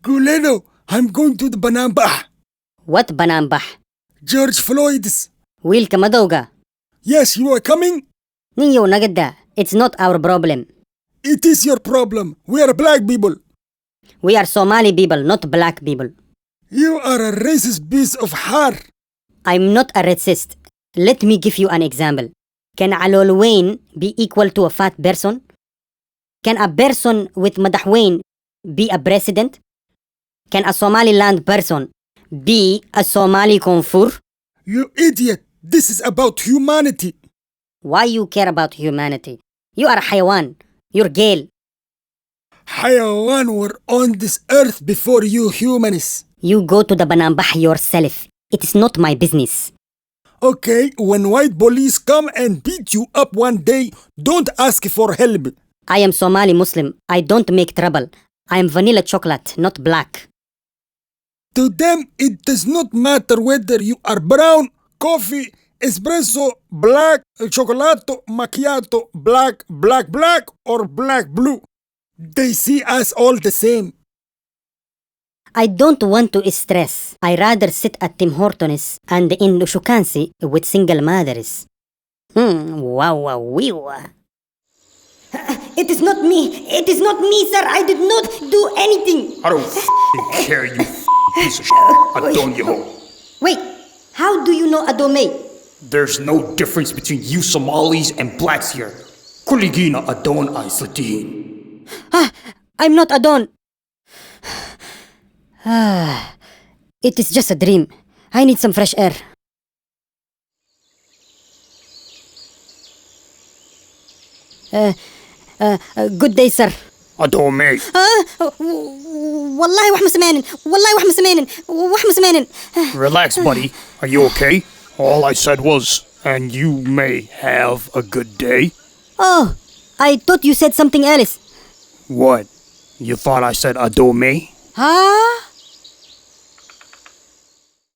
Guleedo, I'm going to the Banambah. What Banambah? George Floyd's. Wiilka madowga. Yes, you are coming? Ninyo nagada. It's not our problem. It is your problem. We are black people. We are Somali people, not black people. You are a racist piece of hair. I'm not a racist. Let me give you an example. Can Alolwain be equal to a fat person? Can a person with madaxweyn be a president? Can a Somaliland person be a Somali Koonfur? You idiot. This is about humanity. Why you care about humanity? You are a hayawan. You're Geel. Hayawan were on this earth before you humans. You go to the Banambah yourself. It is not my business. Okay, when white police come and beat you up one day, don't ask for help. I am Somali Muslim. I don't make trouble. I am vanilla chocolate, not black. To them, it does not matter whether you are brown, coffee, espresso, black, chocolate, macchiato, black, or black blue. They see us all the same. I don't want to stress. I rather sit at Tim Hortons and in Ushukansi with single mothers. Wow. It is not me. It is not me, sir. I did not do anything. I don't care, you piece of shit. Adonyo. Wait, how do you know Adome? There's no difference between you Somalis and blacks here. Kuligina Adon ay Slatin. I'm not Adon. It is just a dream. I need some fresh air. Good day, sir. Adome. والله وح مسمانن. Relax, buddy. Are you okay? All I said was, and you may have a good day. Oh, I thought you said something else. What? You thought I said Adome? Huh?